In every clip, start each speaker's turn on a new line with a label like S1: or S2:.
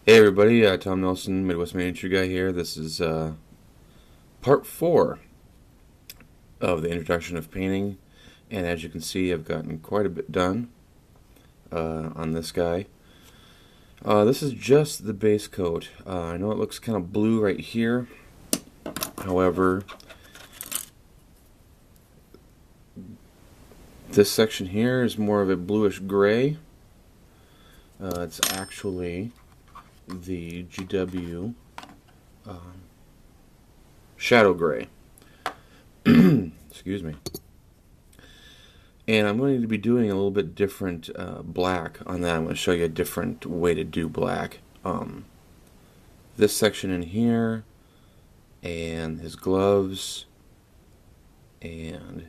S1: Hey everybody, Tom Nelson, Midwest Miniature Guy here. This is part 4 of the introduction of painting, and as you can see, I've gotten quite a bit done on this guy. This is just the base coat. I know it looks kind of blue right here, however, this section here is more of a bluish gray. It's actually the GW Shadow Gray. Excuse me. And I'm going to be doing a little bit different black on that. I'm going to show you a different way to do black. This section in here, and his gloves, and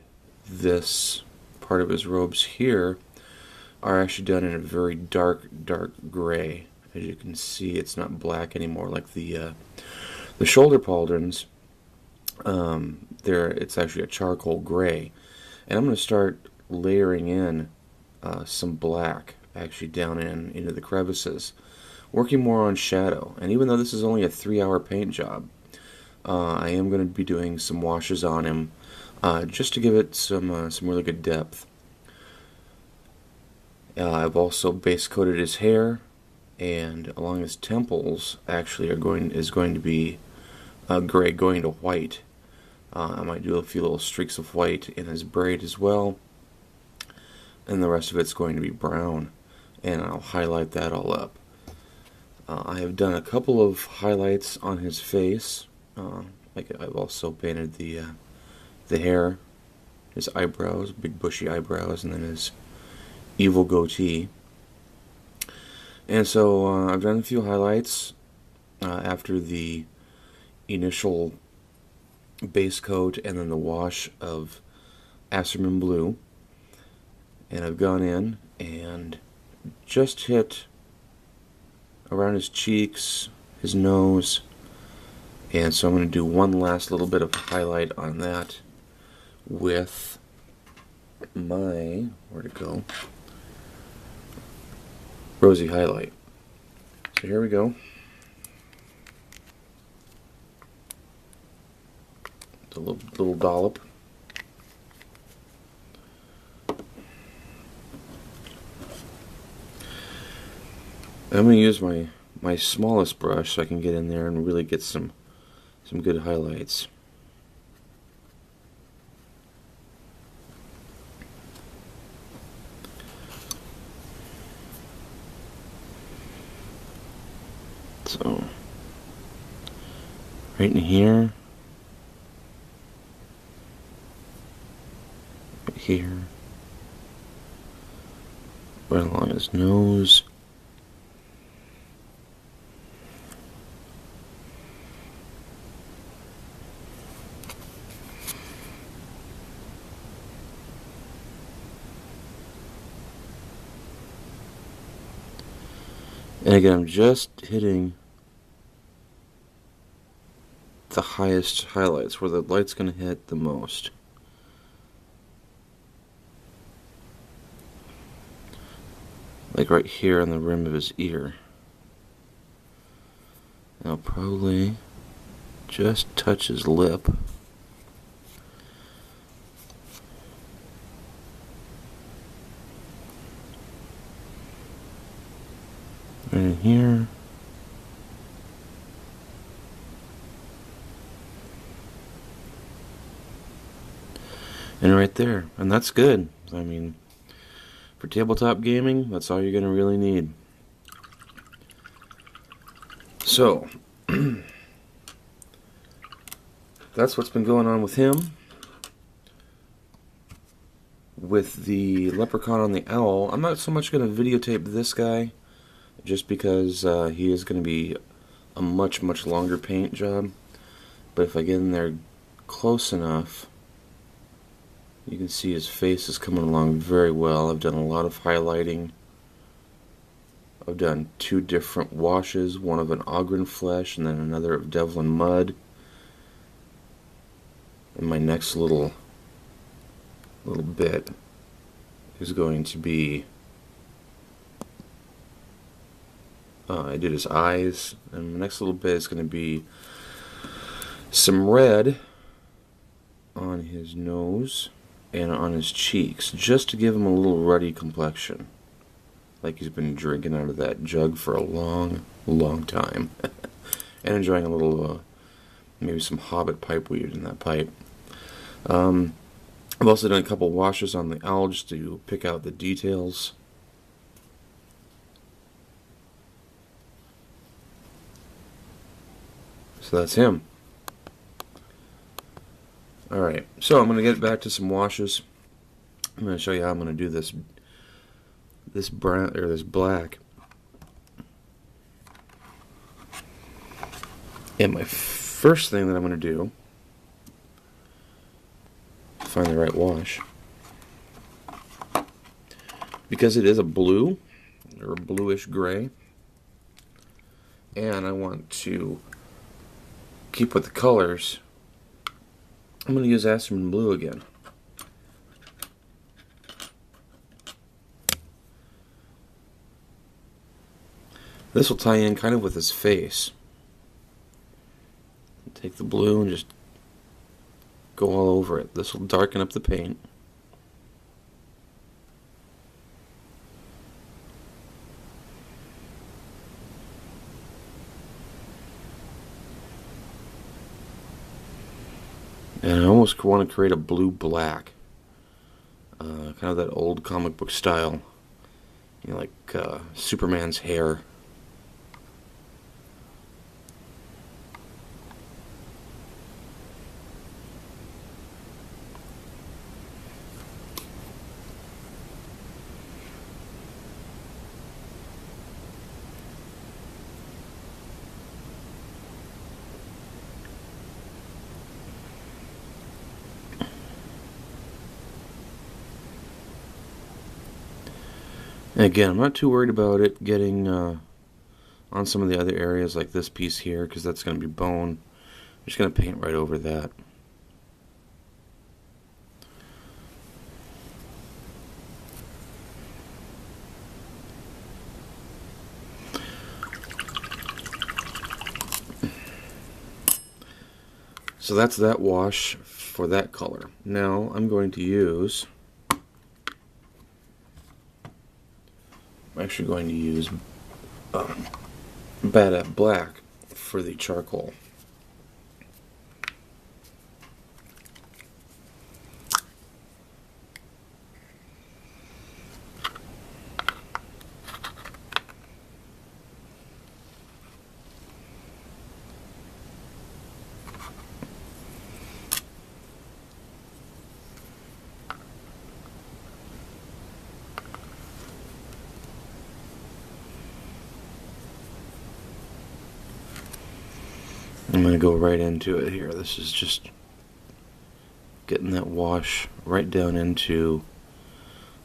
S1: this part of his robes here are actually done in a very dark gray. As you can see, it's not black anymore like the shoulder pauldrons. It's actually a charcoal gray, and I'm going to start layering in some black actually down into the crevices, working more on shadow. And even though this is only a 3-hour paint job, I am going to be doing some washes on him just to give it some really good depth. I've also base coated his hair, and along his temples actually is going to be gray going to white. I might do a few little streaks of white in his braid as well, and the rest of it's going to be brown, and I'll highlight that all up. I have done a couple of highlights on his face. Like I've also painted the hair, his eyebrows, big bushy eyebrows, and then his evil goatee. And so I've done a few highlights after the initial base coat and then the wash of Asserman Blue. And I've gone in and just hit around his cheeks, his nose. And so I'm going to do one last little bit of highlight on that with my, where'd it go? Rosy highlight. So here we go. It's a little dollop. I'm going to use my smallest brush so I can get in there and really get some good highlights. So, right in here, right here, right along his nose, and again I'm just hitting the highest highlights where the light's going to hit the most. Like right here on the rim of his ear. And I'll probably just touch his lip. Right in here. And right there. And that's good. I mean, for tabletop gaming, that's all you're going to really need. So, that's what's been going on with him. With the leprechaun on the owl, I'm not so much going to videotape this guy, just because he is going to be a much longer paint job. But if I get in there close enough, you can see his face is coming along very well. I've done a lot of highlighting. I've done 2 different washes, one of an Ogren flesh and then another of Devlin mud. And my next little bit is going to be I did his eyes, and the next little bit is going to be some red on his nose and on his cheeks, just to give him a little ruddy complexion, like he's been drinking out of that jug for a long, long time, and enjoying a little, maybe some Hobbit pipe weed in that pipe. I've also done a couple washes on the owl just to pick out the details. So that's him. Alright, so I'm going to get back to some washes. I'm going to show you how I'm going to do this brown or this black. And my first thing that I'm going to do, find the right wash, because it is a blue or a bluish gray, and I want to keep with the colors, I'm going to use Aspen Blue again. This will tie in kind of with his face. Take the blue and just go all over it. This will darken up the paint. And I almost want to create a blue-black. Kind of that old comic book style. You know, like Superman's hair. And again, I'm not too worried about it getting on some of the other areas like this piece here, because that's going to be bone. I'm just going to paint right over that. So that's that wash for that color. Now I'm going to use, I'm actually going to use Bad Black for the charcoal. I'm going to go right into it here. This is just getting that wash right down into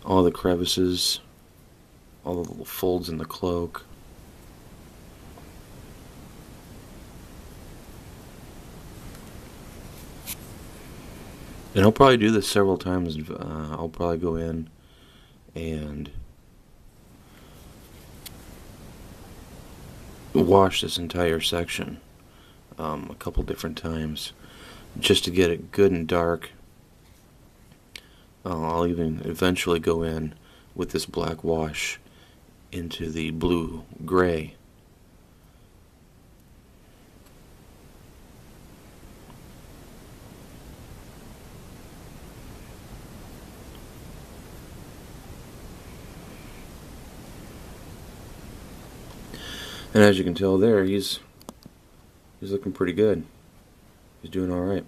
S1: all the crevices, all the little folds in the cloak. And I'll probably do this several times. I'll probably go in and wash this entire section a couple different times just to get it good and dark. I'll even eventually go in with this black wash into the blue-gray. And as you can tell there, he's looking pretty good. He's doing all right.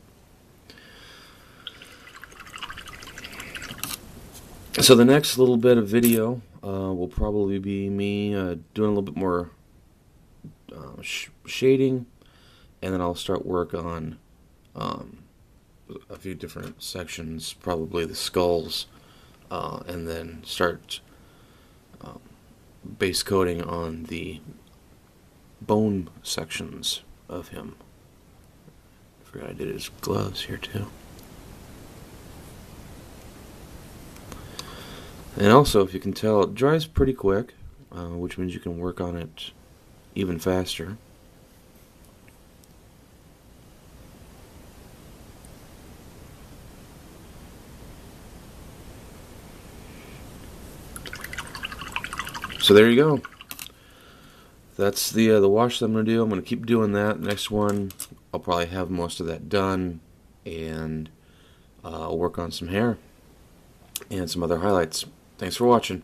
S1: So the next little bit of video will probably be me doing a little bit more shading, and then I'll start work on a few different sections, probably the skulls, and then start base coating on the bone sections of him. I forgot I did his gloves here too. And also, if you can tell, it dries pretty quick, which means you can work on it even faster. So there you go. That's the wash that I'm going to do. I'm going to keep doing that. Next one, I'll probably have most of that done, and I'll work on some hair and some other highlights. Thanks for watching.